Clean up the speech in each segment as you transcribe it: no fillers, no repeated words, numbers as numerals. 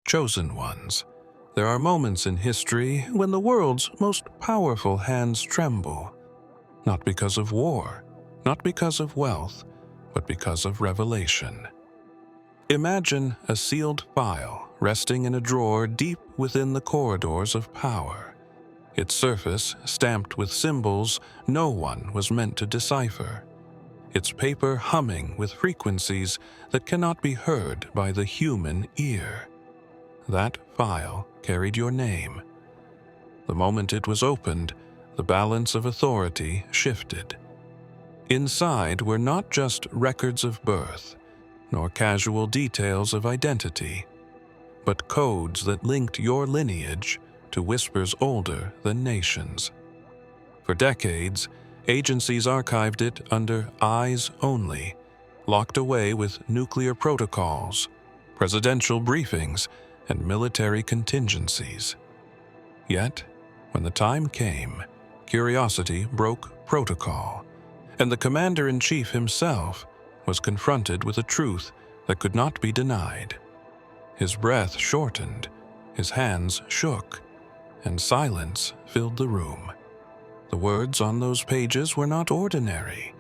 Chosen ones. There are moments in history when the world's most powerful hands tremble, not because of war, not because of wealth, but because of revelation. Imagine a sealed file resting in a drawer deep within the corridors of power, its surface stamped with symbols no one was meant to decipher, its paper humming with frequencies that cannot be heard by the human ear. That file carried your name. The moment it was opened, the balance of authority shifted. Inside were not just records of birth, nor casual details of identity, but codes that linked your lineage to whispers older than nations. For decades, agencies archived it under eyes only, locked away with nuclear protocols, presidential briefings, and military contingencies. Yet, when the time came, curiosity broke protocol, and the commander-in-chief himself was confronted with a truth that could not be denied. His breath shortened, his hands shook, and silence filled the room. The words on those pages were not ordinary.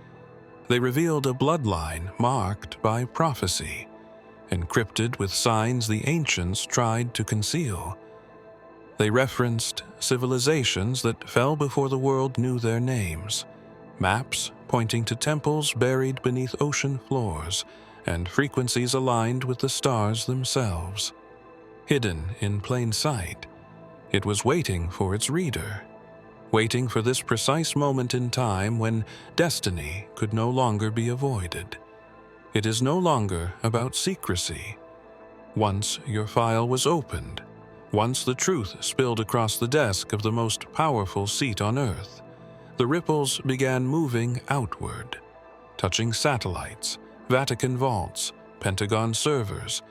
They revealed a bloodline marked by prophecy, encrypted with signs the ancients tried to conceal. They referenced civilizations that fell before the world knew their names, maps pointing to temples buried beneath ocean floors, and frequencies aligned with the stars themselves. Hidden in plain sight, it was waiting for its reader, waiting for this precise moment in time when destiny could no longer be avoided. It is no longer about secrecy. Once your file was opened, once the truth spilled across the desk of the most powerful seat on Earth, the ripples began moving outward, touching satellites, Vatican vaults, Pentagon servers,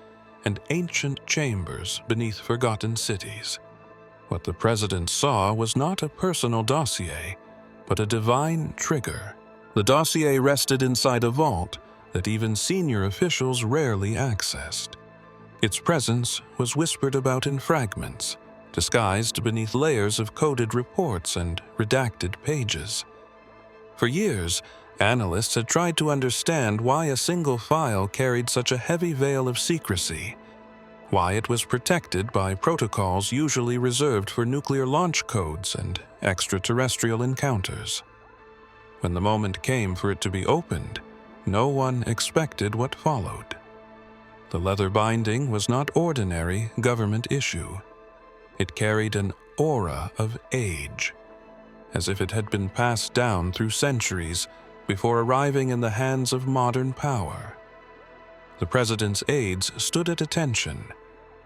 and ancient chambers beneath forgotten cities. What the president saw was not a personal dossier, but a divine trigger. The dossier rested inside a vault that even senior officials rarely accessed. Its presence was whispered about in fragments, disguised beneath layers of coded reports and redacted pages. For years, analysts had tried to understand why a single file carried such a heavy veil of secrecy, why it was protected by protocols usually reserved for nuclear launch codes and extraterrestrial encounters. When the moment came for it to be opened, no one expected what followed. The leather binding was not ordinary government issue. It carried an aura of age, as if it had been passed down through centuries before arriving in the hands of modern power. The president's aides stood at attention,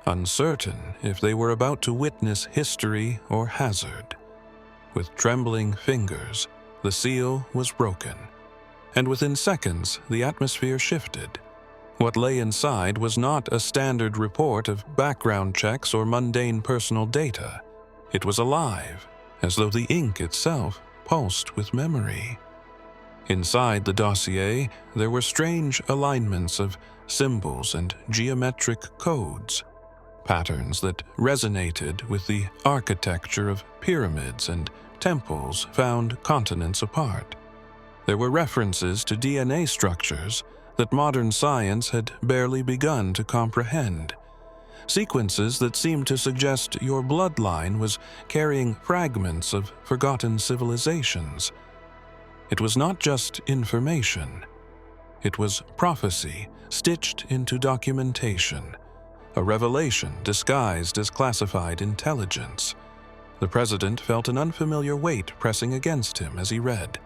uncertain if they were about to witness history or hazard. With trembling fingers, the seal was broken, and within seconds the atmosphere shifted. What lay inside was not a standard report of background checks or mundane personal data. It was alive, as though the ink itself pulsed with memory. Inside the dossier, there were strange alignments of symbols and geometric codes, patterns that resonated with the architecture of pyramids and temples found continents apart. There were references to DNA structures that modern science had barely begun to comprehend, sequences that seemed to suggest your bloodline was carrying fragments of forgotten civilizations. It was not just information. It was prophecy stitched into documentation, a revelation disguised as classified intelligence. The president felt an unfamiliar weight pressing against him as he read,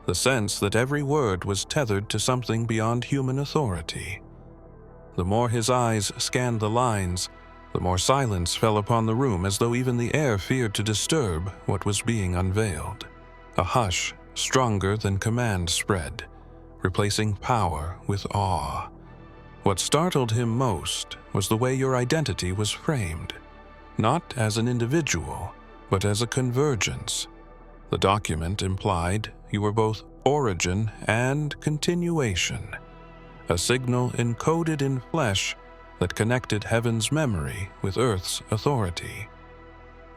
the sense that every word was tethered to something beyond human authority. The more his eyes scanned the lines, the more silence fell upon the room, as though even the air feared to disturb what was being unveiled. A hush stronger than command spread, replacing power with awe. What startled him most was the way your identity was framed, not as an individual, but as a convergence. The document implied you were both origin and continuation, a signal encoded in flesh that connected heaven's memory with earth's authority.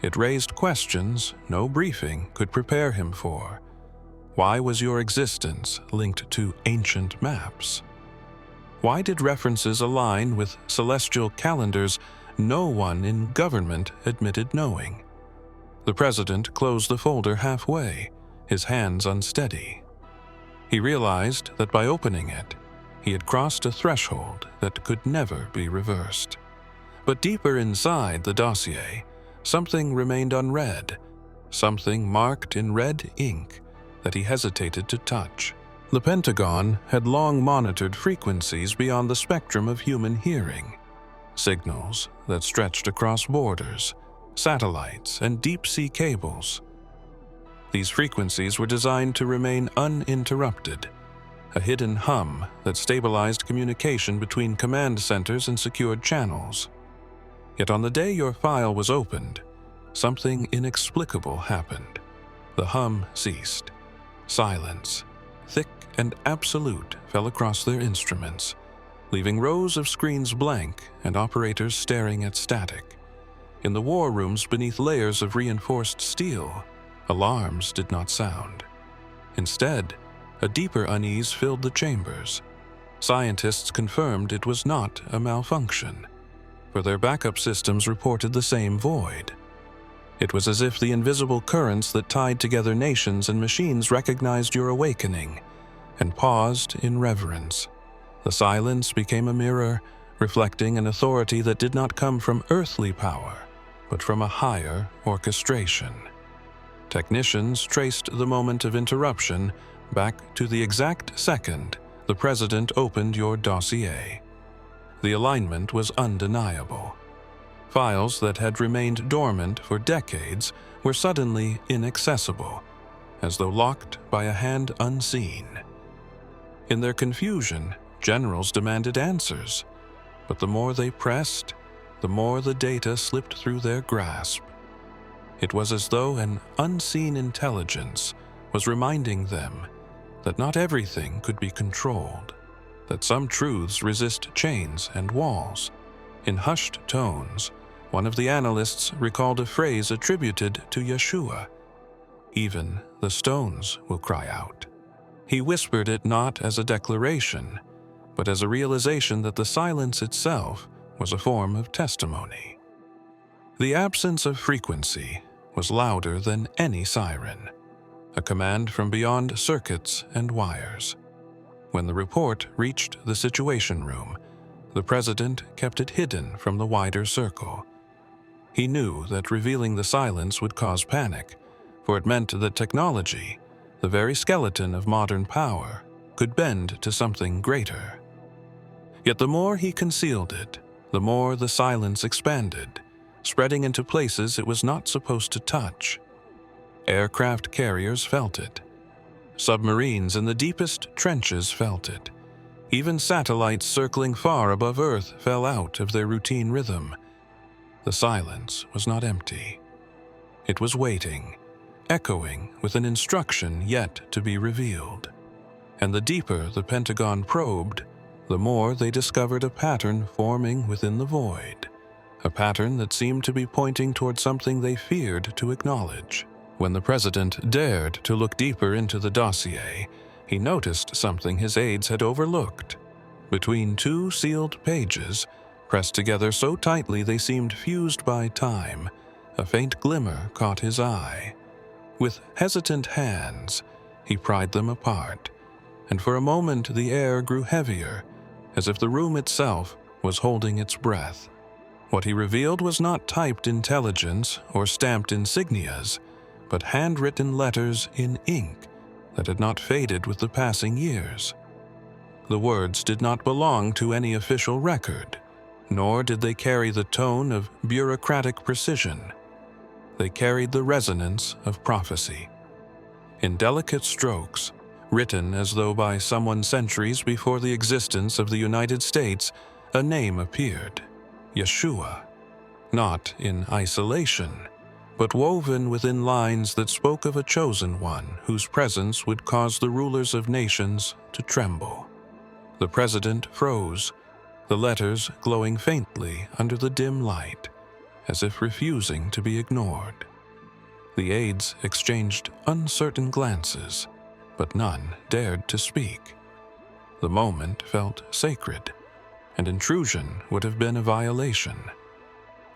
It raised questions no briefing could prepare him for. Why was your existence linked to ancient maps? Why did references align with celestial calendars no one in government admitted knowing? The president closed the folder halfway, his hands unsteady. He realized that by opening it, he had crossed a threshold that could never be reversed. But deeper inside the dossier, something remained unread, something marked in red ink that he hesitated to touch. The Pentagon had long monitored frequencies beyond the spectrum of human hearing, signals that stretched across borders, satellites, and deep-sea cables. These frequencies were designed to remain uninterrupted, a hidden hum that stabilized communication between command centers and secured channels. Yet on the day your file was opened, something inexplicable happened. The hum ceased. Silence, thick and absolute, fell across their instruments, leaving rows of screens blank and operators staring at static. In the war rooms beneath layers of reinforced steel, alarms did not sound. Instead, a deeper unease filled the chambers. Scientists confirmed it was not a malfunction, for their backup systems reported the same void. It was as if the invisible currents that tied together nations and machines recognized your awakening and paused in reverence. The silence became a mirror, reflecting an authority that did not come from earthly power, but from a higher orchestration. Technicians traced the moment of interruption back to the exact second the president opened your dossier. The alignment was undeniable. Files that had remained dormant for decades were suddenly inaccessible, as though locked by a hand unseen. In their confusion, generals demanded answers, but the more they pressed, the more the data slipped through their grasp. It was as though an unseen intelligence was reminding them that not everything could be controlled, that some truths resist chains and walls. In hushed tones, one of the analysts recalled a phrase attributed to Yeshua: "Even the stones will cry out." He whispered it not as a declaration, but as a realization that the silence itself was a form of testimony. The absence of frequency was louder than any siren, a command from beyond circuits and wires. When the report reached the Situation Room, the president kept it hidden from the wider circle. He knew that revealing the silence would cause panic, for it meant that technology, the very skeleton of modern power, could bend to something greater. Yet the more he concealed it, the more the silence expanded, spreading into places it was not supposed to touch. Aircraft carriers felt it. Submarines in the deepest trenches felt it. Even satellites circling far above Earth fell out of their routine rhythm. The silence was not empty. It was waiting, echoing with an instruction yet to be revealed. And the deeper the Pentagon probed, the more they discovered a pattern forming within the void, a pattern that seemed to be pointing toward something they feared to acknowledge. When the president dared to look deeper into the dossier, he noticed something his aides had overlooked. Between two sealed pages, pressed together so tightly they seemed fused by time, a faint glimmer caught his eye. With hesitant hands, he pried them apart, and for a moment the air grew heavier, as if the room itself was holding its breath. What he revealed was not typed intelligence or stamped insignias, but handwritten letters in ink that had not faded with the passing years. The words did not belong to any official record, nor did they carry the tone of bureaucratic precision. They carried the resonance of prophecy. In delicate strokes, written as though by someone centuries before the existence of the United States, a name appeared: Yeshua. Not in isolation, but woven within lines that spoke of a chosen one whose presence would cause the rulers of nations to tremble. The president froze, the letters glowing faintly under the dim light, as if refusing to be ignored. The aides exchanged uncertain glances, but none dared to speak. The moment felt sacred, and intrusion would have been a violation.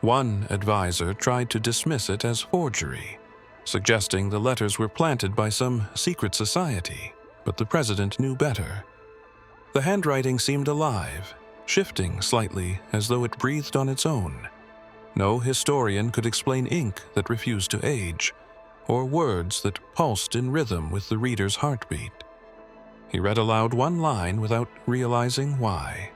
One advisor tried to dismiss it as forgery, suggesting the letters were planted by some secret society, but the president knew better. The handwriting seemed alive, shifting slightly as though it breathed on its own. No historian could explain ink that refused to age, or words that pulsed in rhythm with the reader's heartbeat. He read aloud one line without realizing why.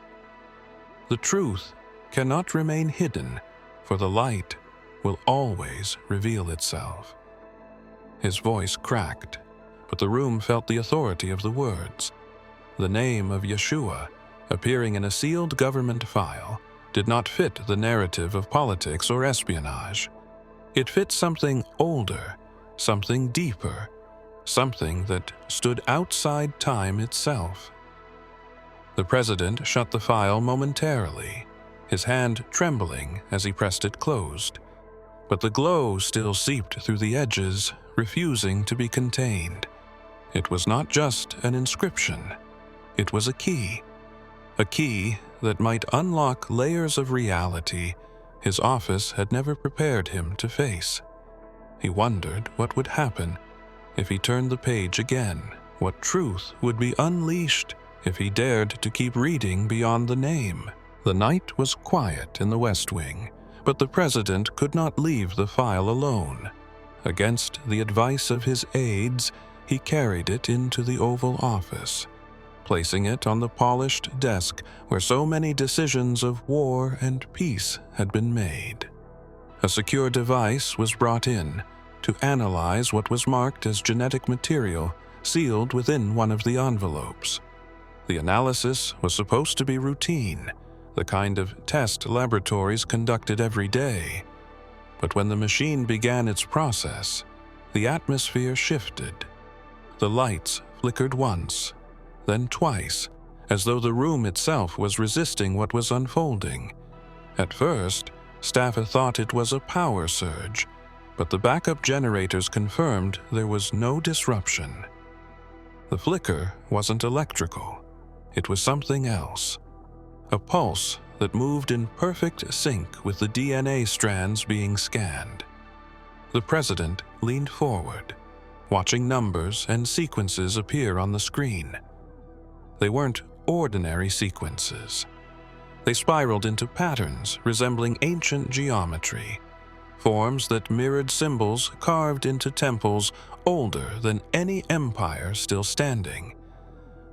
"The truth cannot remain hidden, for the light will always reveal itself." His voice cracked, but the room felt the authority of the words. The name of Yeshua, appearing in a sealed government file, did not fit the narrative of politics or espionage. It fit something older, something deeper, something that stood outside time itself. The president shut the file momentarily, his hand trembling as he pressed it closed. But the glow still seeped through the edges, refusing to be contained. It was not just an inscription. It was a key that might unlock layers of reality his office had never prepared him to face. He wondered what would happen if he turned the page again, what truth would be unleashed if he dared to keep reading beyond the name. The night was quiet in the West Wing, but the president could not leave the file alone. Against the advice of his aides, he carried it into the Oval Office, placing it on the polished desk where so many decisions of war and peace had been made. A secure device was brought in to analyze what was marked as genetic material sealed within one of the envelopes. The analysis was supposed to be routine, the kind of test laboratories conducted every day. But when the machine began its process, the atmosphere shifted. The lights flickered once, then twice, as though the room itself was resisting what was unfolding. At first, staff had thought it was a power surge, but the backup generators confirmed there was no disruption. The flicker wasn't electrical. It was something else. A pulse that moved in perfect sync with the DNA strands being scanned. The president leaned forward, watching numbers and sequences appear on the screen. They weren't ordinary sequences. They spiraled into patterns resembling ancient geometry, forms that mirrored symbols carved into temples older than any empire still standing.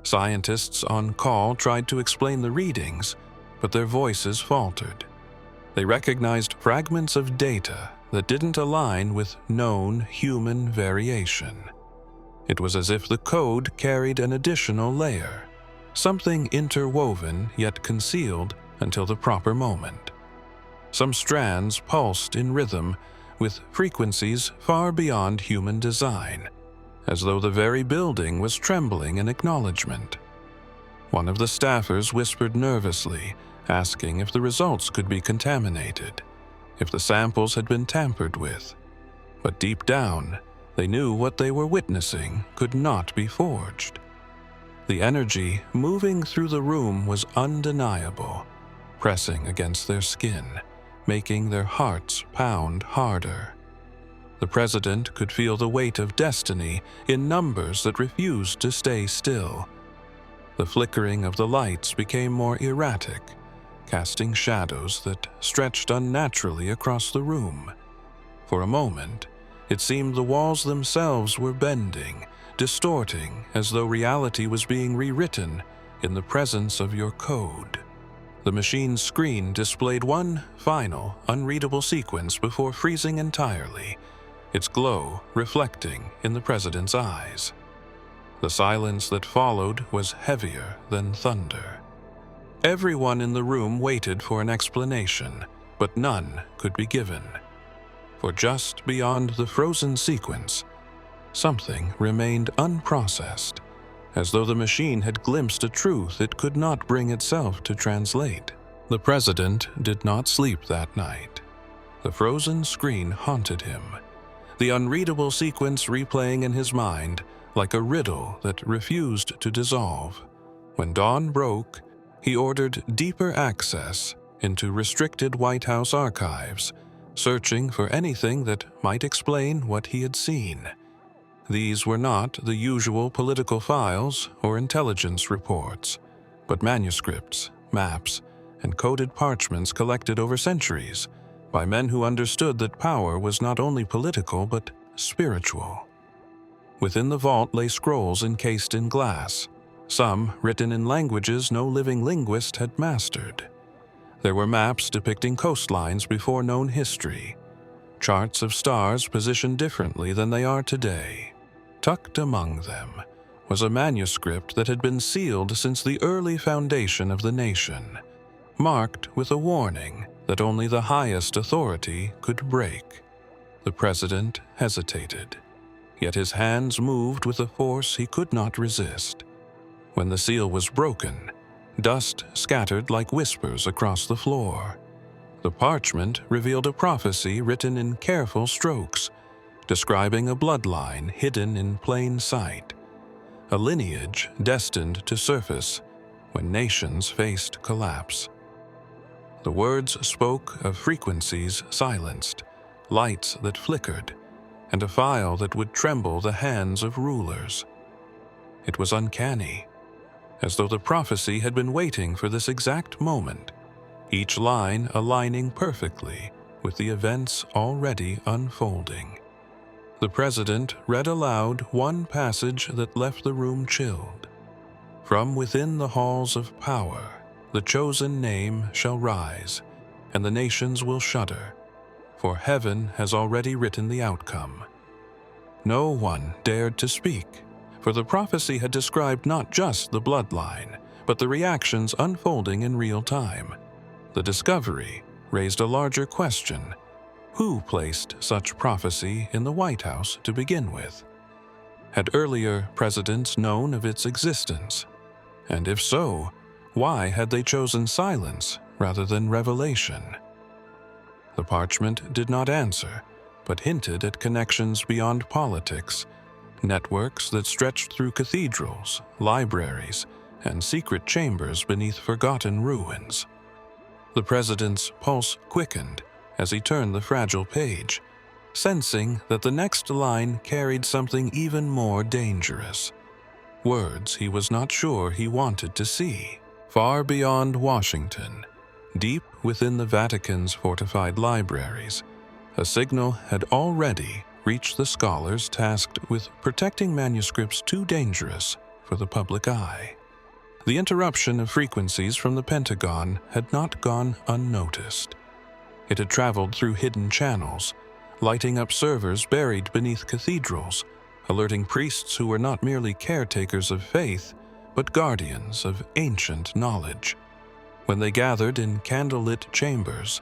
Scientists on call tried to explain the readings, but their voices faltered. They recognized fragments of data that didn't align with known human variation. It was as if the code carried an additional layer, something interwoven yet concealed until the proper moment. Some strands pulsed in rhythm with frequencies far beyond human design, as though the very building was trembling in acknowledgement. One of the staffers whispered nervously, asking if the results could be contaminated, if the samples had been tampered with. But deep down, they knew what they were witnessing could not be forged. The energy moving through the room was undeniable, pressing against their skin, making their hearts pound harder. The president could feel the weight of destiny in numbers that refused to stay still. The flickering of the lights became more erratic, casting shadows that stretched unnaturally across the room. For a moment, it seemed the walls themselves were bending, distorting as though reality was being rewritten in the presence of your code. The machine's screen displayed one final, unreadable sequence before freezing entirely, its glow reflecting in the president's eyes. The silence that followed was heavier than thunder. Everyone in the room waited for an explanation, but none could be given. For just beyond the frozen sequence, something remained unprocessed, as though the machine had glimpsed a truth it could not bring itself to translate. The president did not sleep that night. The frozen screen haunted him, the unreadable sequence replaying in his mind like a riddle that refused to dissolve. When dawn broke, he ordered deeper access into restricted White House archives, searching for anything that might explain what he had seen. These were not the usual political files or intelligence reports, but manuscripts, maps, and coded parchments collected over centuries by men who understood that power was not only political but spiritual. Within the vault lay scrolls encased in glass, some written in languages no living linguist had mastered. There were maps depicting coastlines before known history, charts of stars positioned differently than they are today. Tucked among them was a manuscript that had been sealed since the early foundation of the nation, marked with a warning that only the highest authority could break. The president hesitated, yet his hands moved with a force he could not resist. When the seal was broken, dust scattered like whispers across the floor. The parchment revealed a prophecy written in careful strokes, describing a bloodline hidden in plain sight, a lineage destined to surface when nations faced collapse. The words spoke of frequencies silenced, lights that flickered, and a file that would tremble the hands of rulers. It was uncanny, as though the prophecy had been waiting for this exact moment, each line aligning perfectly with the events already unfolding. The president read aloud one passage that left the room chilled. From within the halls of power, the chosen name shall rise, and the nations will shudder, for heaven has already written the outcome. No one dared to speak, for the prophecy had described not just the bloodline, but the reactions unfolding in real time. The discovery raised a larger question. Who placed such prophecy in the White House to begin with? Had earlier presidents known of its existence? And if so, why had they chosen silence rather than revelation? The parchment did not answer, but hinted at connections beyond politics, networks that stretched through cathedrals, libraries, and secret chambers beneath forgotten ruins. The president's pulse quickened as he turned the fragile page, sensing that the next line carried something even more dangerous. Words he was not sure he wanted to see. Far beyond Washington, deep within the Vatican's fortified libraries, a signal had already reached the scholars tasked with protecting manuscripts too dangerous for the public eye. The interruption of frequencies from the Pentagon had not gone unnoticed. It had traveled through hidden channels, lighting up servers buried beneath cathedrals, alerting priests who were not merely caretakers of faith, but guardians of ancient knowledge. When they gathered in candlelit chambers,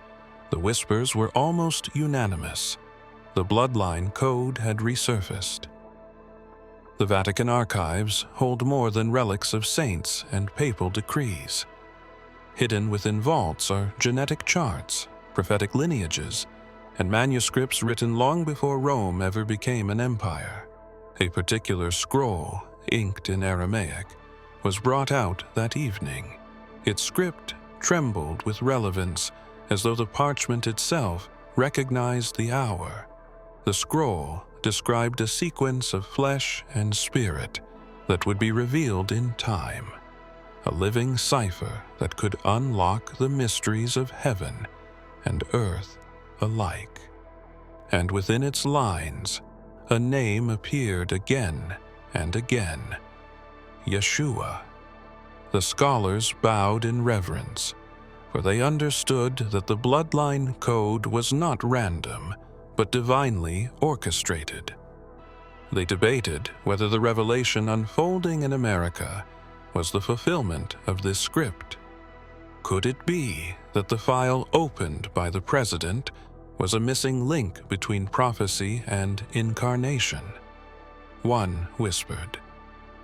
the whispers were almost unanimous. The bloodline code had resurfaced. The Vatican archives hold more than relics of saints and papal decrees. Hidden within vaults are genetic charts, prophetic lineages, and manuscripts written long before Rome ever became an empire. A particular scroll, inked in Aramaic, was brought out that evening. Its script trembled with relevance, as though the parchment itself recognized the hour. The scroll described a sequence of flesh and spirit that would be revealed in time, a living cipher that could unlock the mysteries of heaven and earth alike. And within its lines, a name appeared again and again: Yeshua. The scholars bowed in reverence, for they understood that the bloodline code was not random, but divinely orchestrated. They debated whether the revelation unfolding in America was the fulfillment of this script. Could it be that the file opened by the president was a missing link between prophecy and incarnation? One whispered,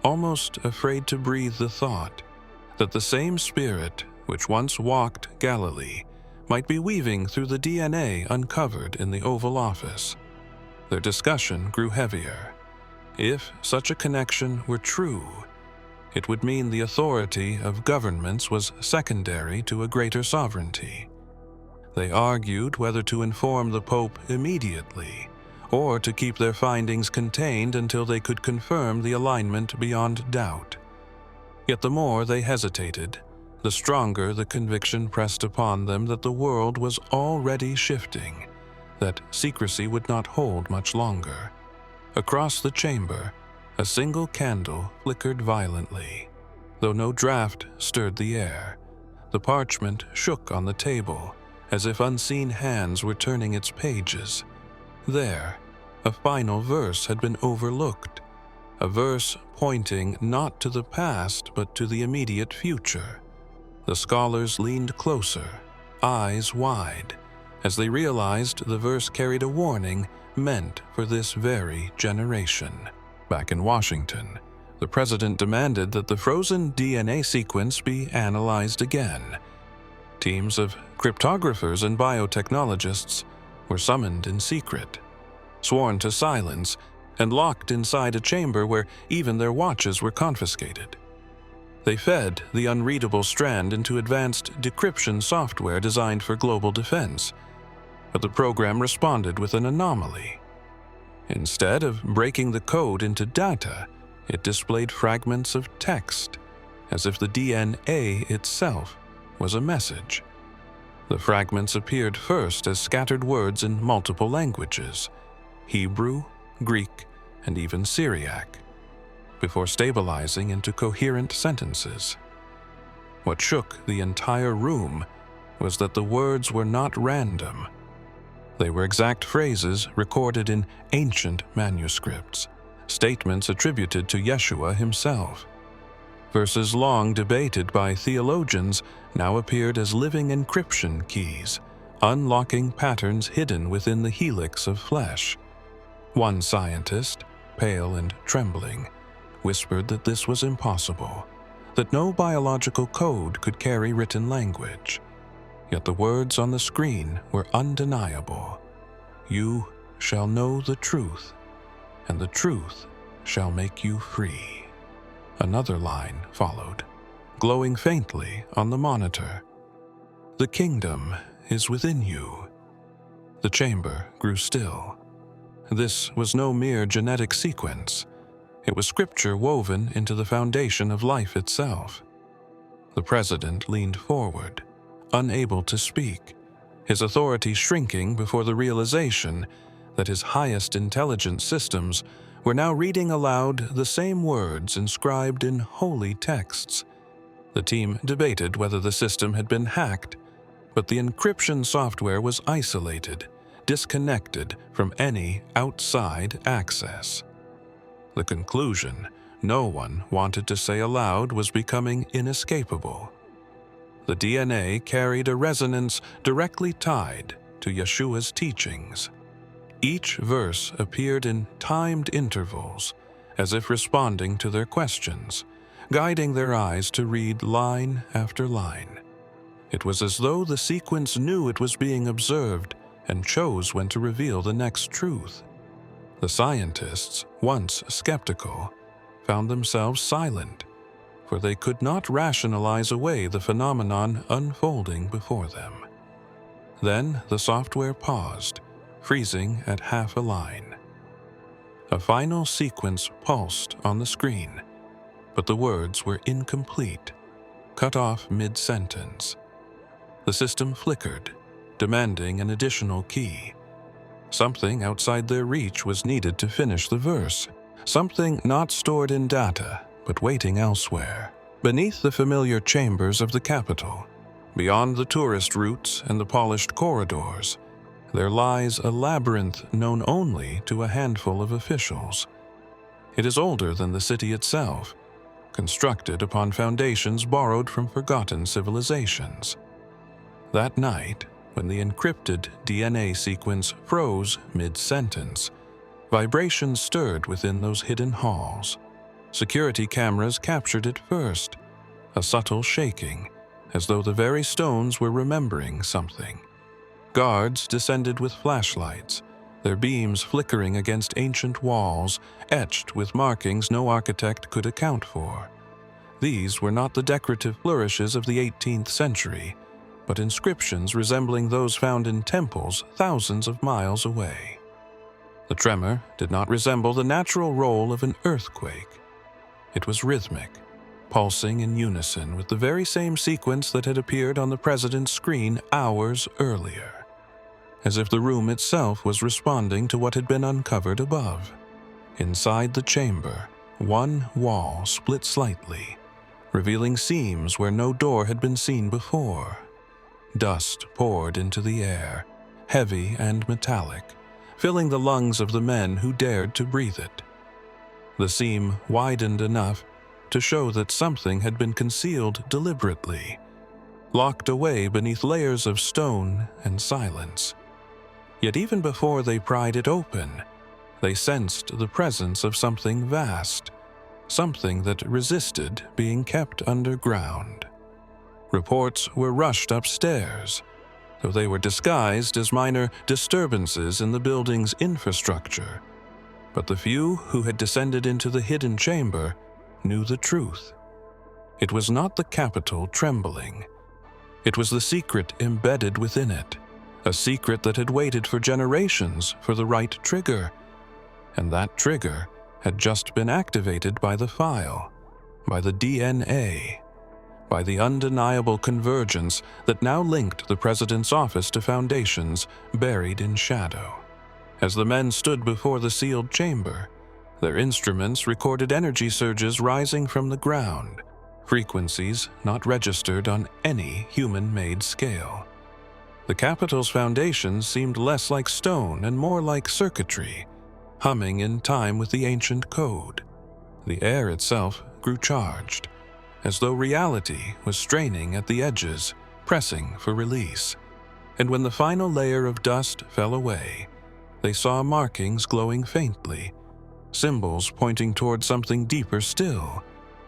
almost afraid to breathe the thought that the same spirit which once walked Galilee might be weaving through the DNA uncovered in the Oval Office. Their discussion grew heavier. If such a connection were true, it would mean the authority of governments was secondary to a greater sovereignty. They argued whether to inform the Pope immediately or to keep their findings contained until they could confirm the alignment beyond doubt. Yet the more they hesitated, the stronger the conviction pressed upon them that the world was already shifting, that secrecy would not hold much longer. Across the chamber, a single candle flickered violently. Though no draft stirred the air, the parchment shook on the table as if unseen hands were turning its pages. There, a final verse had been overlooked, a verse pointing not to the past but to the immediate future. The scholars leaned closer, eyes wide, as they realized the verse carried a warning meant for this very generation. Back in Washington, the president demanded that the frozen DNA sequence be analyzed again. Teams of cryptographers and biotechnologists were summoned in secret, sworn to silence, and locked inside a chamber where even their watches were confiscated. They fed the unreadable strand into advanced decryption software designed for global defense, but the program responded with an anomaly. Instead of breaking the code into data, it displayed fragments of text, as if the DNA itself was a message. The fragments appeared first as scattered words in multiple languages: Hebrew, Greek, and even Syriac, before stabilizing into coherent sentences. What shook the entire room was that the words were not random. They were exact phrases recorded in ancient manuscripts, statements attributed to Yeshua himself. Verses long debated by theologians now appeared as living encryption keys, unlocking patterns hidden within the helix of flesh. One scientist, pale and trembling, whispered that this was impossible, that no biological code could carry written language. Yet the words on the screen were undeniable. "You shall know the truth, and the truth shall make you free." Another line followed, glowing faintly on the monitor. "The kingdom is within you." The chamber grew still. This was no mere genetic sequence. It was scripture woven into the foundation of life itself. The president leaned forward, unable to speak, his authority shrinking before the realization that his highest intelligence systems were now reading aloud the same words inscribed in holy texts. The team debated whether the system had been hacked, but the encryption software was isolated, disconnected from any outside access. The conclusion no one wanted to say aloud was becoming inescapable. The DNA carried a resonance directly tied to Yeshua's teachings. Each verse appeared in timed intervals, as if responding to their questions, guiding their eyes to read line after line. It was as though the sequence knew it was being observed and chose when to reveal the next truth. The scientists, once skeptical, found themselves silent, for they could not rationalize away the phenomenon unfolding before them. Then the software paused, freezing at half a line. A final sequence pulsed on the screen, but the words were incomplete, cut off mid-sentence. The system flickered, demanding an additional key. Something outside their reach was needed to finish the verse, something not stored in data, but waiting elsewhere, beneath the familiar chambers of the capital. Beyond the tourist routes and the polished corridors, there lies a labyrinth known only to a handful of officials. It is older than the city itself, constructed upon foundations borrowed from forgotten civilizations. That night, when the encrypted DNA sequence froze mid-sentence, vibrations stirred within those hidden halls. Security cameras captured it first, a subtle shaking, as though the very stones were remembering something. Guards descended with flashlights, their beams flickering against ancient walls, etched with markings no architect could account for. These were not the decorative flourishes of the 18th century, but inscriptions resembling those found in temples thousands of miles away. The tremor did not resemble the natural roll of an earthquake. It was rhythmic, pulsing in unison with the very same sequence that had appeared on the president's screen hours earlier, as if the room itself was responding to what had been uncovered above. Inside the chamber, one wall split slightly, revealing seams where no door had been seen before. Dust poured into the air, heavy and metallic, filling the lungs of the men who dared to breathe it. The seam widened enough to show that something had been concealed deliberately, locked away beneath layers of stone and silence. Yet even before they pried it open, they sensed the presence of something vast, something that resisted being kept underground. Reports were rushed upstairs, though they were disguised as minor disturbances in the building's infrastructure. But the few who had descended into the hidden chamber knew the truth. It was not the Capitol trembling. It was the secret embedded within it, a secret that had waited for generations for the right trigger. And that trigger had just been activated by the file, by the DNA, by the undeniable convergence that now linked the president's office to foundations buried in shadow. As the men stood before the sealed chamber, their instruments recorded energy surges rising from the ground, frequencies not registered on any human-made scale. The Capitol's foundations seemed less like stone and more like circuitry, humming in time with the ancient code. The air itself grew charged, as though reality was straining at the edges, pressing for release. And when the final layer of dust fell away, they saw markings glowing faintly, symbols pointing toward something deeper still,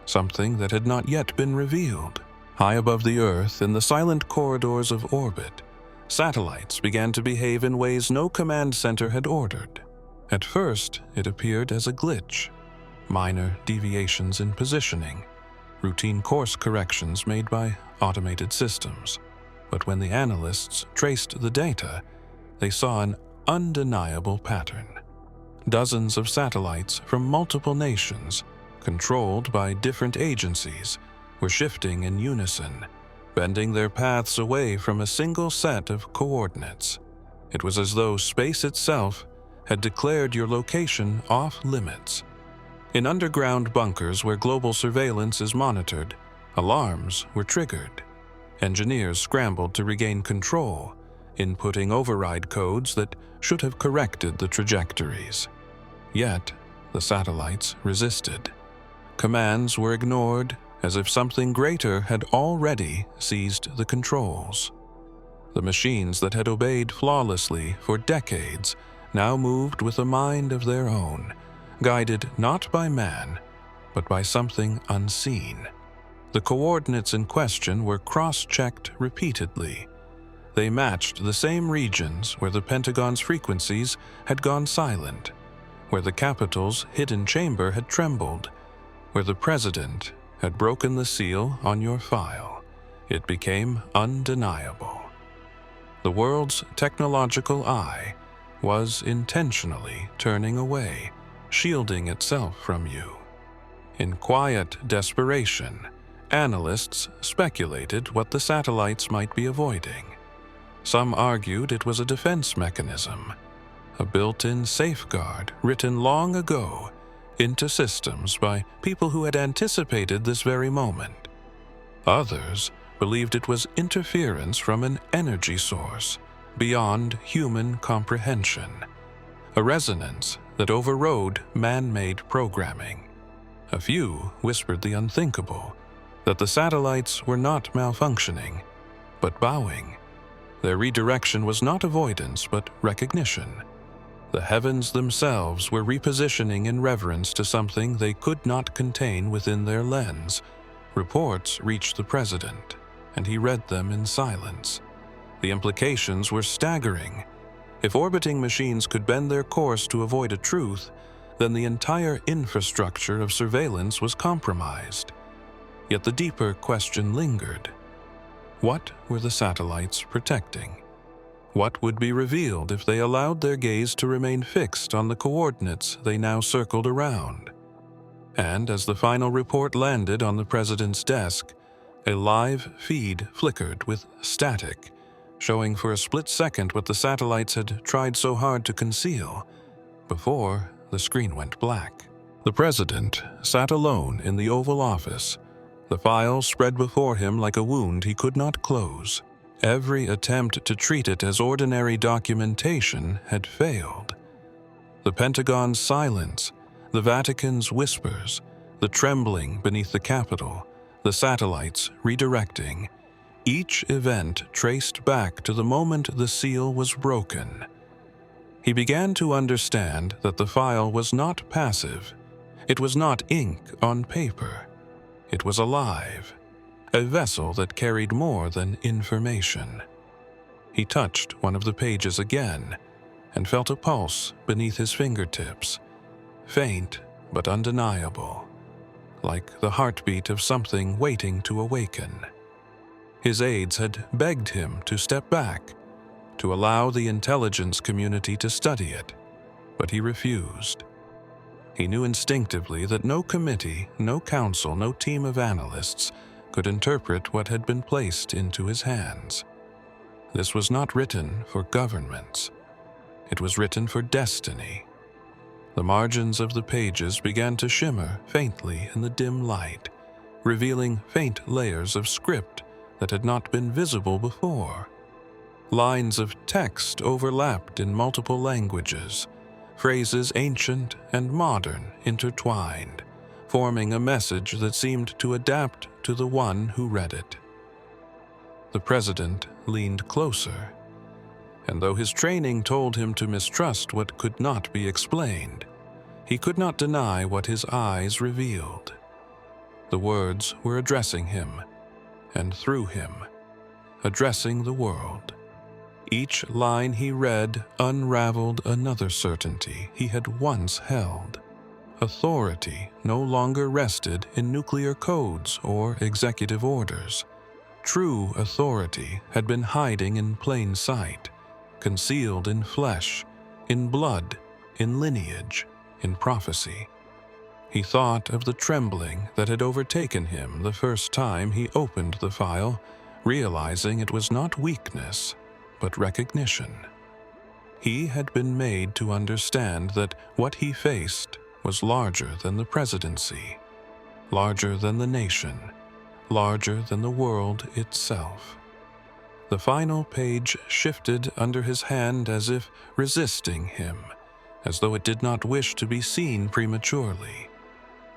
something that had not yet been revealed. High above the Earth, in the silent corridors of orbit, satellites began to behave in ways no command center had ordered. At first, it appeared as a glitch, minor deviations in positioning, routine course corrections made by automated systems. But when the analysts traced the data, they saw an undeniable pattern. Dozens of satellites from multiple nations, controlled by different agencies, were shifting in unison, bending their paths away from a single set of coordinates. It was as though space itself had declared your location off limits. In underground bunkers where global surveillance is monitored, alarms were triggered. Engineers scrambled to regain control, inputting override codes that should have corrected the trajectories. Yet, the satellites resisted. Commands were ignored, as if something greater had already seized the controls. The machines that had obeyed flawlessly for decades now moved with a mind of their own, guided not by man, but by something unseen. The coordinates in question were cross-checked repeatedly. They matched the same regions where the Pentagon's frequencies had gone silent, where the Capitol's hidden chamber had trembled, where the president had broken the seal on your file. It became undeniable. The world's technological eye was intentionally turning away, shielding itself from you. In quiet desperation, analysts speculated what the satellites might be avoiding. Some argued it was a defense mechanism, a built-in safeguard written long ago into systems by people who had anticipated this very moment. Others believed it was interference from an energy source beyond human comprehension, a resonance that overrode man-made programming. A few whispered the unthinkable, that the satellites were not malfunctioning, but bowing. Their redirection was not avoidance, but recognition. The heavens themselves were repositioning in reverence to something they could not contain within their lens. Reports reached the president, and he read them in silence. The implications were staggering. If orbiting machines could bend their course to avoid a truth, then the entire infrastructure of surveillance was compromised. Yet the deeper question lingered. What were the satellites protecting? What would be revealed if they allowed their gaze to remain fixed on the coordinates they now circled around? And as the final report landed on the president's desk, a live feed flickered with static, showing for a split second what the satellites had tried so hard to conceal, before the screen went black. The president sat alone in the Oval Office, the file spread before him like a wound he could not close. Every attempt to treat it as ordinary documentation had failed. The Pentagon's silence, the Vatican's whispers, the trembling beneath the Capitol, the satellites redirecting, each event traced back to the moment the seal was broken. He began to understand that the file was not passive. It was not ink on paper. It was alive, a vessel that carried more than information. He touched one of the pages again and felt a pulse beneath his fingertips, faint but undeniable, like the heartbeat of something waiting to awaken. His aides had begged him to step back, to allow the intelligence community to study it, but he refused. He knew instinctively that no committee, no council, no team of analysts could interpret what had been placed into his hands. This was not written for governments. It was written for destiny. The margins of the pages began to shimmer faintly in the dim light, revealing faint layers of script that had not been visible before. Lines of text overlapped in multiple languages, phrases ancient and modern intertwined, forming a message that seemed to adapt to the one who read it. The president leaned closer, and though his training told him to mistrust what could not be explained, he could not deny what his eyes revealed. The words were addressing him, and through him, addressing the world. Each line he read unraveled another certainty he had once held. Authority no longer rested in nuclear codes or executive orders. True authority had been hiding in plain sight, concealed in flesh, in blood, in lineage, in prophecy. He thought of the trembling that had overtaken him the first time he opened the file, realizing it was not weakness, but recognition. He had been made to understand that what he faced was larger than the presidency, larger than the nation, larger than the world itself. The final page shifted under his hand as if resisting him, as though it did not wish to be seen prematurely.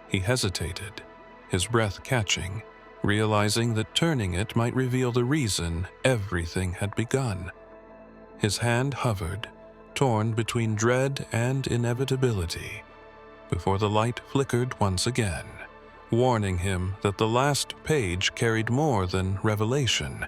He hesitated, his breath catching, realizing that turning it might reveal the reason everything had begun. His hand hovered, torn between dread and inevitability, before the light flickered once again, warning him that the last page carried more than revelation.